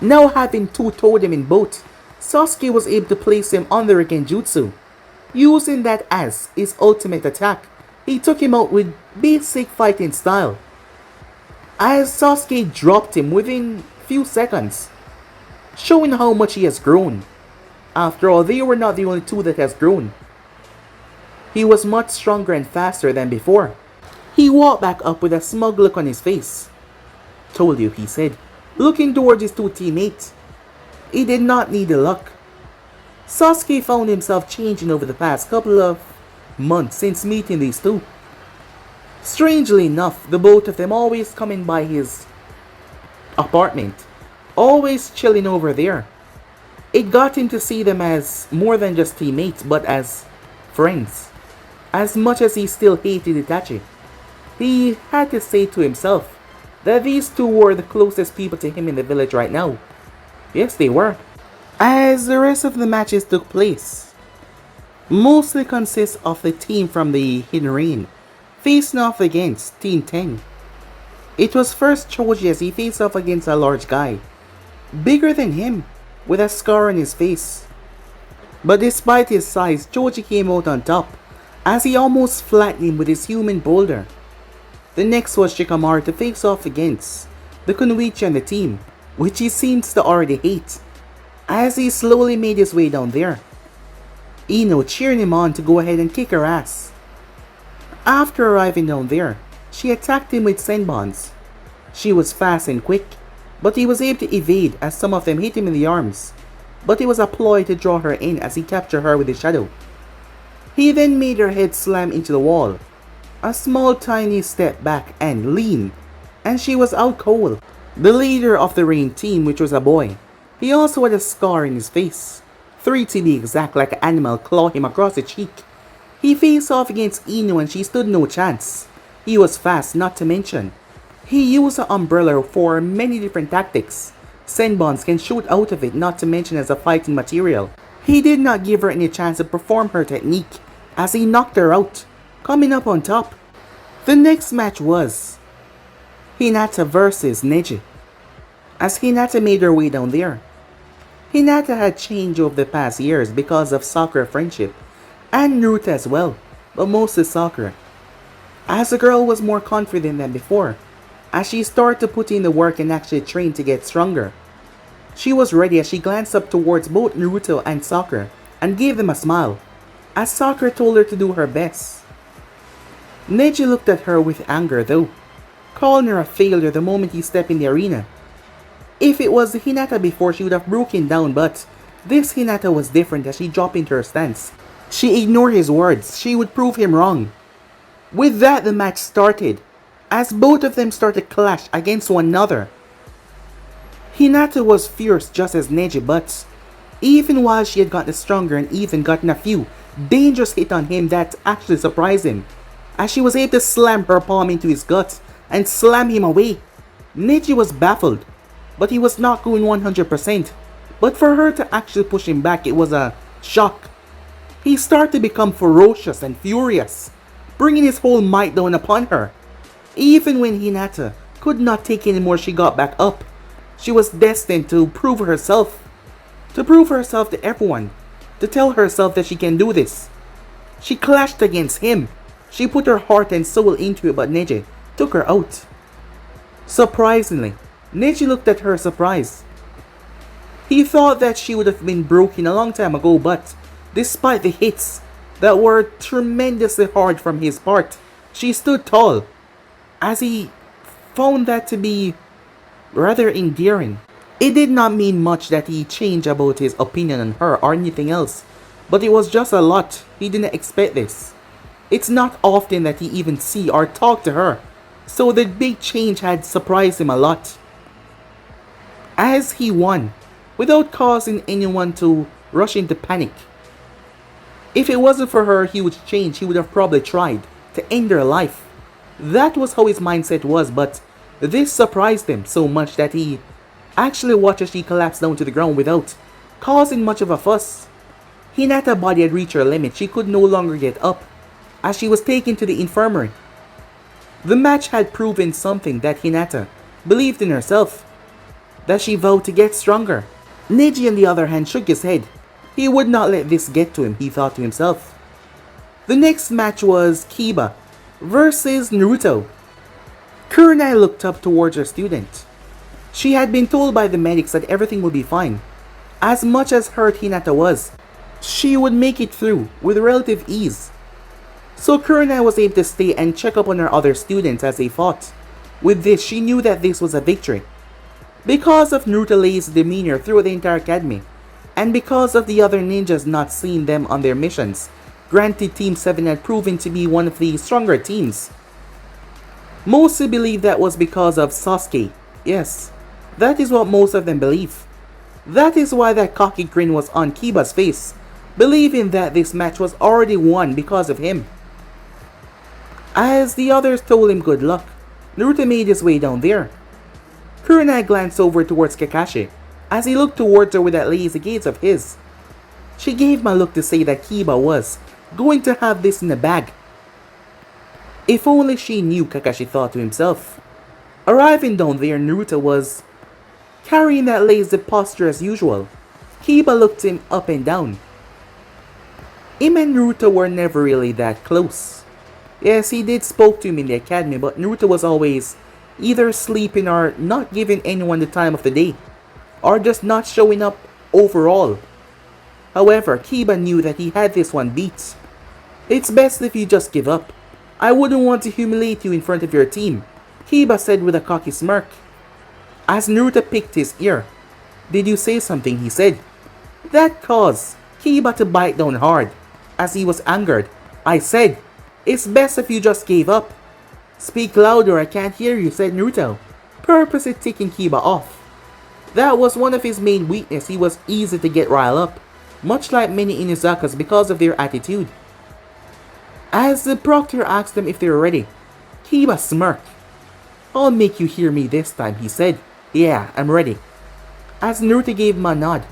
S1: Now having two-toed him in both, Sasuke was able to place him on the Rikenjutsu. Using that as his ultimate attack, he took him out with basic fighting style. As Sasuke dropped him within few seconds, showing how much he has grown. After all, they were not the only two that has grown. He was much stronger and faster than before. He walked back up with a smug look on his face. Told you, he said, looking towards his two teammates. He did not need the luck. Sasuke found himself changing over the past couple of months since meeting these two. Strangely enough, the both of them always coming by his apartment, always chilling over there. It got him to see them as more than just teammates, but as friends. As much as he still hated Itachi, he had to say to himself that these two were the closest people to him in the village right now. Yes, they were. As the rest of the matches took place, mostly consists of the team from the Hidden Rain facing off against Team 10. It was first Choji as he faced off against a large guy, bigger than him, with a scar on his face. But despite his size, Choji came out on top, as he almost flattened him with his human boulder. The next was Shikamaru to face off against the Kunoichi and the team, which he seems to already hate, as he slowly made his way down there. Ino cheering him on to go ahead and kick her ass. After arriving down there, she attacked him with senbons. She was fast and quick, but he was able to evade as some of them hit him in the arms, but it was a ploy to draw her in as he captured her with his shadow. He then made her head slam into the wall, a small tiny step back and lean, and she was out cold. The leader of the Rain team, which was a boy, he also had a scar in his face, 3 to be exact, like an animal clawed him across the cheek. He faced off against Ino and she stood no chance. He was fast, not to mention he used an umbrella for many different tactics. Senbons can shoot out of it, not to mention as a fighting material. He did not give her any chance to perform her technique as he knocked her out, coming up on top. The next match was Hinata versus Neji. As Hinata made her way down there, Hinata had changed over the past years because of Sakura friendship, and Naruto as well, but mostly Sakura. As the girl was more confident than before, as she started to put in the work and actually train to get stronger. She was ready as she glanced up towards both Naruto and Sakura and gave them a smile, as Sakura told her to do her best. Neji looked at her with anger though, calling her a failure the moment he stepped in the arena. If it was Hinata before, she would have broken down, but this Hinata was different as she dropped into her stance. She ignored his words. She would prove him wrong. With that, the match started, as both of them started to clash against one another. Hinata was fierce just as Neji, but even while she had gotten stronger and even gotten a few dangerous hits on him that actually surprised him, as she was able to slam her palm into his gut and slam him away. Neji was baffled, but he was not going 100%. But for her to actually push him back, it was a shock. He started to become ferocious and furious, bringing his whole might down upon her. Even when Hinata could not take anymore, she got back up. She was destined to prove herself. To prove herself to everyone. To tell herself that she can do this. She clashed against him. She put her heart and soul into it, but Neji took her out. Surprisingly, Neji looked at her surprised. He thought that she would have been broken a long time ago, but despite the hits that were tremendously hard from his part, she stood tall, as he found that to be rather endearing. It did not mean much that he changed about his opinion on her or anything else, but it was just a lot. He didn't expect this. It's not often that he even see or talk to her, so the big change had surprised him a lot. As he won, without causing anyone to rush into panic. If it wasn't for her, he would change. He would have probably tried to end her life. That was how his mindset was, but this surprised him so much that he actually watched as she collapsed down to the ground without causing much of a fuss. Hinata's body had reached her limit. She could no longer get up, as she was taken to the infirmary. The match had proven something, that Hinata believed in herself, that she vowed to get stronger. Neji, on the other hand, shook his head. He would not let this get to him, he thought to himself. The next match was Kiba versus Naruto. Kurenai looked up towards her student. She had been told by the medics that everything would be fine. As much as hurt Hinata was, she would make it through with relative ease. So Kurenai was able to stay and check up on her other students as they fought. With this, she knew that this was a victory. Because of Naruto's demeanor throughout the entire academy, and because of the other ninjas not seeing them on their missions, granted Team 7 had proven to be one of the stronger teams. Mostly believe that was because of Sasuke. Yes, that is what most of them believe. That is why that cocky grin was on Kiba's face, believing that this match was already won because of him. As the others told him good luck, Naruto made his way down there. Kurenai glanced over towards Kakashi, as he looked towards her with that lazy gaze of his. She gave him a look to say that Kiba was going to have this in the bag. If only she knew, Kakashi thought to himself. Arriving down there, Naruto was carrying that lazy posture as usual. Kiba looked him up and down. Him and Naruto were never really that close. Yes, he did spoke to him in the academy, but Naruto was always either sleeping or not giving anyone the time of the day, or just not showing up overall. However, Kiba knew that he had this one beat. It's best if you just give up. I wouldn't want to humiliate you in front of your team, Kiba said with a cocky smirk. As Naruto picked his ear. Did you say something? He said. That caused Kiba to bite down hard, as he was angered. I said, it's best if you just gave up. Speak louder, I can't hear you, said Naruto, purposely ticking Kiba off. That was one of his main weaknesses. He was easy to get riled up, much like many Inuzakas because of their attitude. As the proctor asked them if they were ready, Kiba smirked. I'll make you hear me this time, he said. Yeah, I'm ready. As Naruto gave him a nod.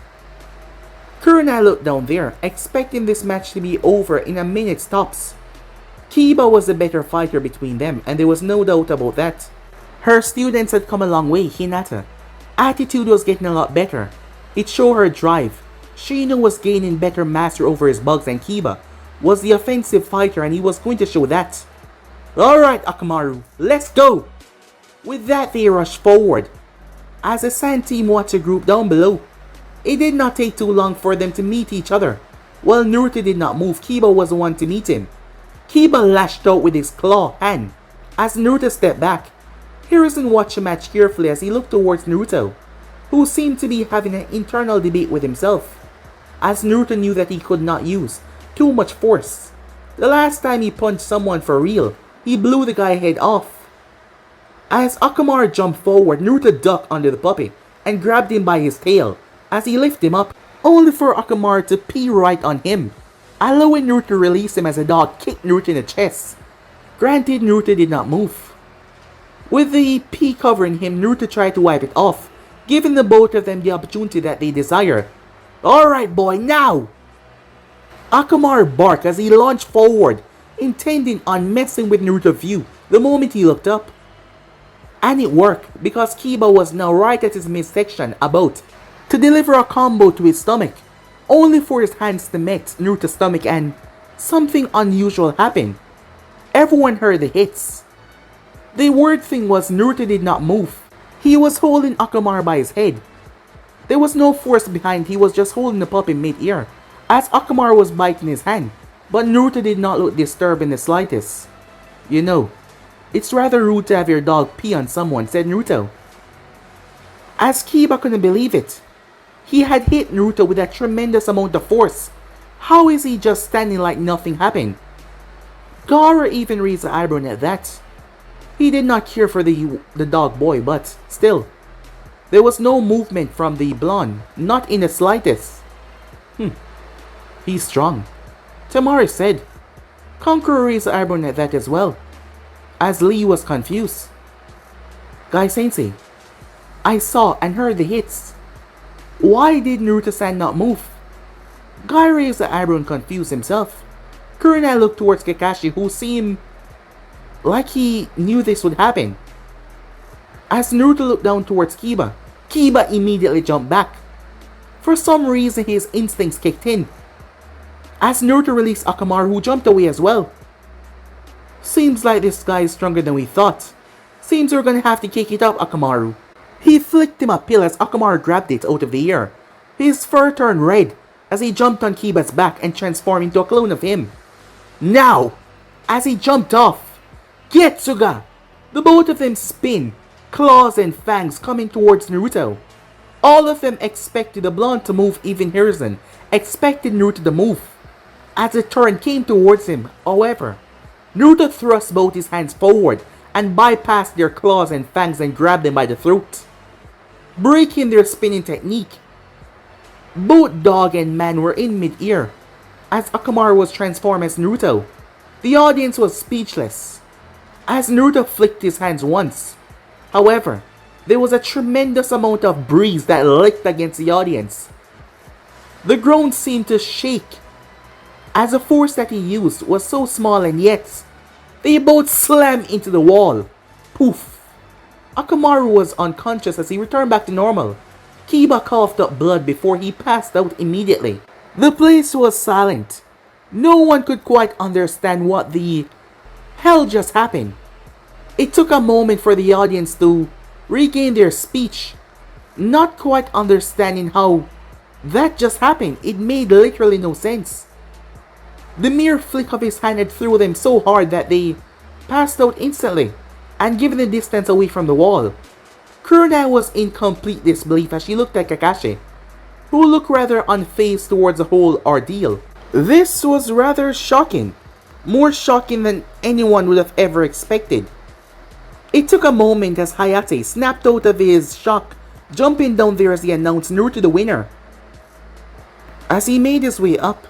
S1: Kurenai looked down there, expecting this match to be over in a minute tops. Kiba was the better fighter between them, and there was no doubt about that. Her students had come a long way. Hinata attitude was getting a lot better. It showed her drive. Shino was gaining better mastery over his bugs, and Kiba was the offensive fighter, and he was going to show that. Alright, Orochimaru, let's go! With that, they rushed forward. As the Sand team watched the group down below, it did not take too long for them to meet each other. While Naruto did not move, Kiba was the one to meet him. Kiba lashed out with his claw hand. As Naruto stepped back, Hiruzen watched the match carefully as he looked towards Naruto, who seemed to be having an internal debate with himself, as Naruto knew that he could not use too much force. The last time he punched someone for real, he blew the guy's head off. As Akamaru jumped forward, Naruto ducked under the puppy and grabbed him by his tail as he lifted him up, only for Akamaru to pee right on him, allowing Naruto to release him as the dog kicked Naruto in the chest. Granted, Naruto did not move. With the pee covering him, Naruto tried to wipe it off, giving the both of them the opportunity that they desire. "Alright boy, now!" Akamaru barked as he launched forward, intending on messing with Naruto's view the moment he looked up. And it worked, because Kiba was now right at his midsection about to deliver a combo to his stomach, only for his hands to meet Naruto's stomach and something unusual happened. Everyone heard the hits. The weird thing was Naruto did not move. He was holding Akamaru by his head. There was no force behind, he was just holding the puppy mid-air, as Akamaru was biting his hand, but Naruto did not look disturbed in the slightest. "You know, it's rather rude to have your dog pee on someone," said Naruto. As Kiba couldn't believe it. He had hit Naruto with a tremendous amount of force. How is he just standing like nothing happened? Gaara even raised an eyebrow at that. He did not care for the dog boy, but still, there was no movement from the blonde, not in the slightest. He's strong, Temari said. Conqueror raised an eyebrow at that as well, as Lee was confused. Guy Sensei, I saw and heard the hits. Why did Naruto-san not move? Guy raised an eyebrow and confused himself. Kurenai looked towards Kakashi, who seemed like he knew this would happen. As Naruto looked down towards Kiba, Kiba immediately jumped back. For some reason, his instincts kicked in. As Naruto released Akamaru, who jumped away as well. Seems like this guy is stronger than we thought. Seems we're gonna have to kick it up, Akamaru. He flicked him a pill as Akamaru grabbed it out of the air. His fur turned red as he jumped on Kiba's back and transformed into a clone of him. Now, as he jumped off, Getsuga! The both of them spin, claws and fangs coming towards Naruto. All of them expected the blonde to move, even Hiruzen expected Naruto to move. As the torrent came towards him, however, Naruto thrust both his hands forward and bypassed their claws and fangs and grabbed them by the throat, breaking their spinning technique. Both dog and man were in mid-air as Akamaru was transformed as Naruto. The audience was speechless as Naruto flicked his hands once. However, there was a tremendous amount of breeze that licked against the audience. The ground seemed to shake as the force that he used was so small, and yet they both slammed into the wall. Poof! Akamaru was unconscious as he returned back to normal. Kiba coughed up blood before he passed out immediately. The place was silent. No one could quite understand what the hell just happened. It took a moment for the audience to regain their speech, not quite understanding how that just happened. It made literally no sense. The mere flick of his hand had threw them so hard that they passed out instantly and given the distance away from the wall. Kurenai was in complete disbelief as she looked at Kakashi, who looked rather unfazed towards the whole ordeal. This was rather shocking, more shocking than anyone would have ever expected. It took a moment as Hayate snapped out of his shock, jumping down there as he announced Naruto the winner. As he made his way up,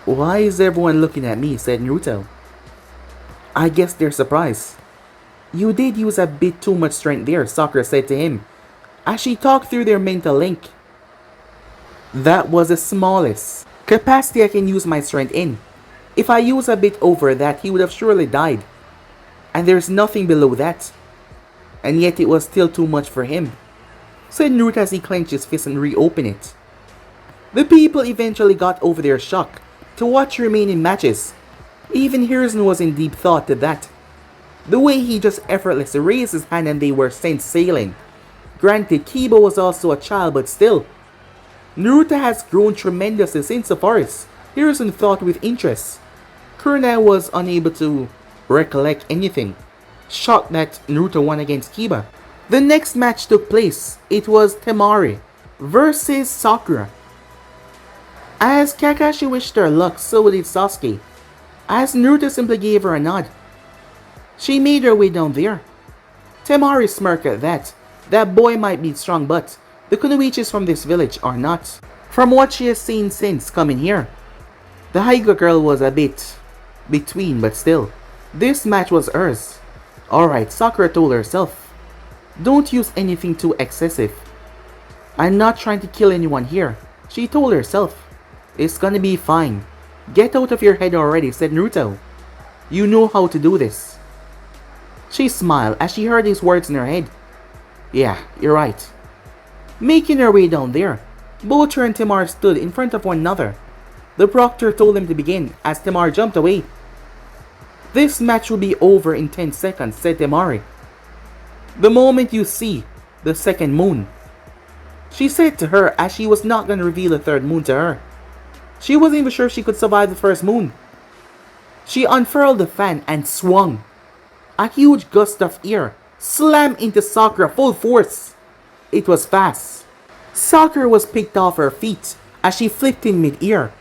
S1: "Why is everyone looking at me?" said Naruto. "I guess they're surprised." "You did use a bit too much strength there," Sakura said to him, as she talked through their mental link. "That was the smallest capacity I can use my strength in. If I use a bit over that, he would have surely died. And there's nothing below that. And yet it was still too much for him," said Naruto as he clenched his fist and reopened it. The people eventually got over their shock to watch remaining matches. Even Hiruzen was in deep thought to that. The way he just effortlessly raised his hand and they were sent sailing. Granted, Kiba was also a child, but still. Naruto has grown tremendously since the forest. Hiruzen thought with interest. Kurna was unable to recollect anything, shocked that Naruto won against Kiba. The next match took place. It was Temari versus Sakura. As Kakashi wished her luck, so did Sasuke, as Naruto simply gave her a nod. She made her way down there. Temari smirked at that. That boy might be strong, but the Kunoichis from this village are not. From what she has seen since coming here, the Hyuga girl was a bit between, but still, this match was hers. Alright, Sakura told herself, don't use anything too excessive. I'm not trying to kill anyone here, she told herself. It's gonna be fine. Get out of your head already, said Naruto. You know how to do this. She smiled as she heard these words in her head. Yeah, you're right. Making her way down there, both her and Temari stood in front of one another. The proctor told them to begin as Temari jumped away. This match will be over in 10 seconds, said Temari. The moment you see the second moon, she said to her as she was not going to reveal the third moon to her. She wasn't even sure she could survive the first moon. She unfurled the fan and swung. A huge gust of air slammed into Sakura full force. It was fast. Sakura was picked off her feet as she flipped in mid-air.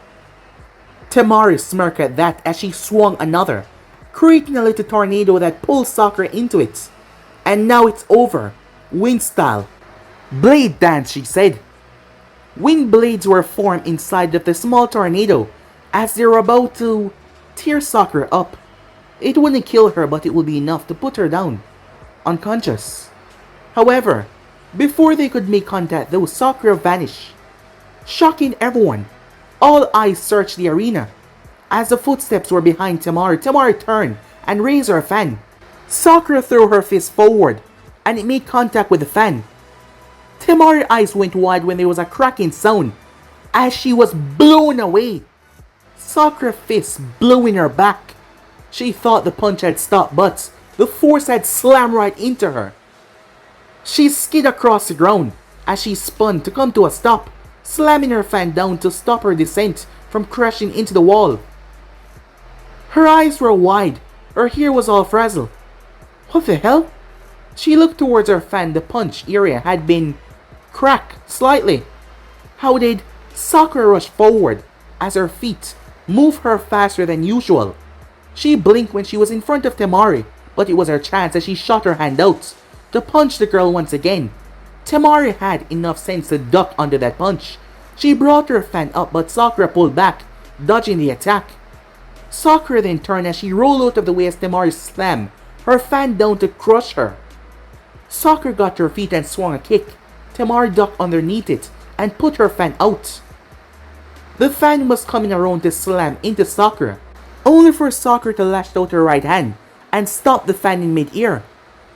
S1: Temari smirked at that as she swung another, creating a little tornado that pulled Sakura into it. And now it's over. Wind style. Blade dance, she said. Wind blades were formed inside of the small tornado as they were about to tear Sakura up. It wouldn't kill her, but it would be enough to put her down, unconscious. However, before they could make contact though, Sakura vanished, shocking everyone. All eyes searched the arena. As the footsteps were behind Temari, Temari turned and raised her fan. Sakura threw her fist forward and it made contact with the fan. Temari's eyes went wide when there was a cracking sound as she was blown away. Sakura's fist blew in her back. She thought the punch had stopped, but the force had slammed right into her. She skid across the ground as she spun to come to a stop, slamming her fan down to stop her descent from crashing into the wall. Her eyes were wide, her hair was all frazzled. What the hell? She looked towards her fan. The punch area had been cracked slightly. How did Sakura rush forward as her feet moved her faster than usual? She blinked when she was in front of Temari, but it was her chance as she shot her hand out to punch the girl once again. Temari had enough sense to duck under that punch. She brought her fan up, but Sakura pulled back, dodging the attack. Sakura then turned as she rolled out of the way as Temari slammed her fan down to crush her. Sakura got to her feet and swung a kick. Temari ducked underneath it and put her fan out. The fan was coming around to slam into Sakura, only for Sakura to lash out her right hand and stop the fan in mid-air,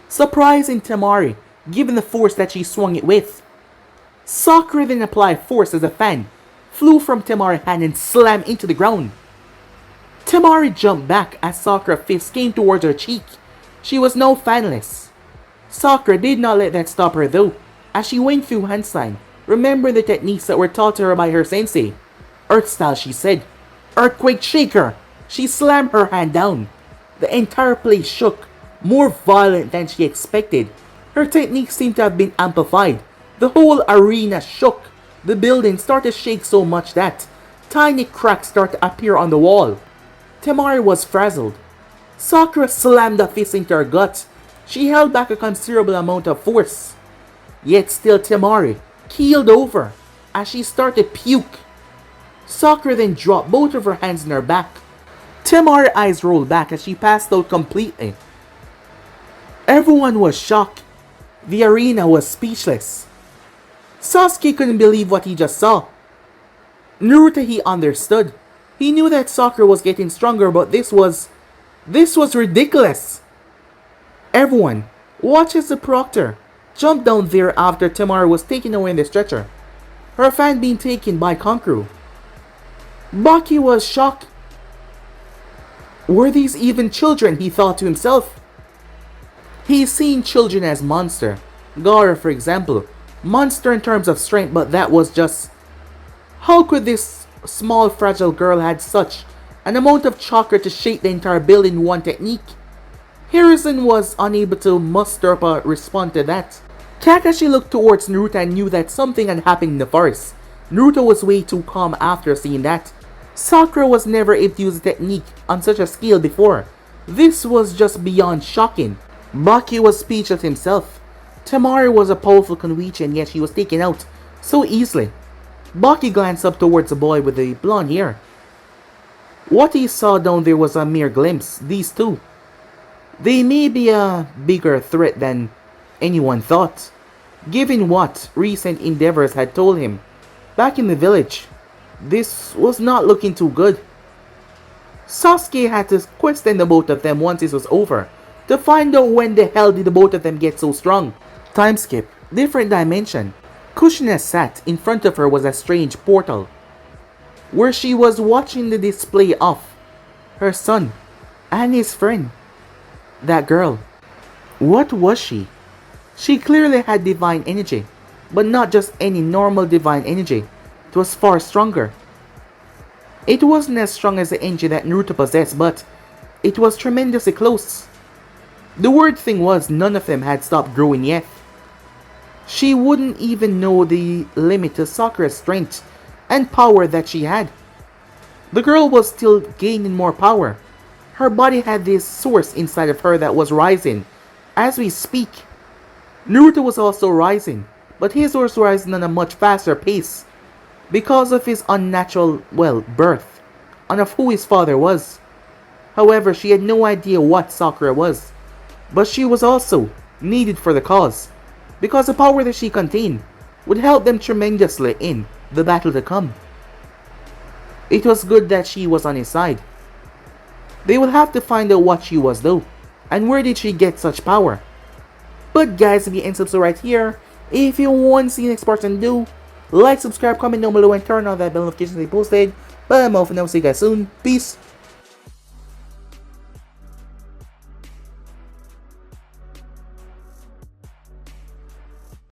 S1: surprising Temari given the force that she swung it with. Sakura then applied force as the fan flew from Temari's hand and slammed into the ground. Temari jumped back as Sakura's fist came towards her cheek. She was now fanless. Sakura did not let that stop her though, as she went through hand sign, remembering the techniques that were taught to her by her sensei. Earth style, she said. Earthquake shaker! She slammed her hand down. The entire place shook, more violent than she expected. Her technique seemed to have been amplified. The whole arena shook. The building started to shake so much that tiny cracks started to appear on the wall. Temari was frazzled. Sakura slammed a fist into her gut. She held back a considerable amount of force. Yet still Temari keeled over as she started to puke. Sakura then dropped both of her hands in her back. Temari's eyes rolled back as she passed out completely. Everyone was shocked. The arena was speechless. Sasuke couldn't believe what he just saw. Naruto, he understood. He knew that Sakura was getting stronger, but this was ridiculous. Everyone watches the proctor jump down there after Temari was taken away in the stretcher, her fan being taken by Kankuro. Baki was shocked. Were these even children, he thought to himself. He's seen children as monster. Gara, for example, monster in terms of strength, but that was just... How could this small fragile girl had such an amount of chakra to shake the entire building in one technique? Harrison was unable to muster up a response to that. Kakashi looked towards Naruto and knew that something had happened in the forest. Naruto was way too calm after seeing that. Sakura was never able to use a technique on such a scale before. This was just beyond shocking. Baki was speechless himself. Temari was a powerful Kunoichi and yet she was taken out so easily. Baki glanced up towards the boy with the blonde hair. What he saw down there was a mere glimpse. These two, they may be a bigger threat than anyone thought, given what recent endeavors had told him. Back in the village, this was not looking too good. Sasuke had to question the both of them once this was over, to find out when the hell did the both of them get so strong. Time skip, different dimension. Kushina sat in front of her was a strange portal, where she was watching the display of her son and his friend. That girl, what was she? She clearly had divine energy, but not just any normal divine energy. It was far stronger. It wasn't as strong as the energy that Naruto possessed, but it was tremendously close. The weird thing was none of them had stopped growing yet. She wouldn't even know the limit to Sakura's strength and power that she had. The girl was still gaining more power. Her body had this source inside of her that was rising as we speak. Naruto was also rising, but his was rising on a much faster pace because of his unnatural, birth, and of who his father was. However, she had no idea what Sakura was, but she was also needed for the cause, because the power that she contained would help them tremendously in the battle to come. It was good that she was on his side. They will have to find out what she was though, and where did she get such power. But guys, if you end subscribe right here, if you want to see the next part, then do like, subscribe, comment down below, and turn on that bell notification to be posted. But I'm off and I'll see you guys soon. Peace.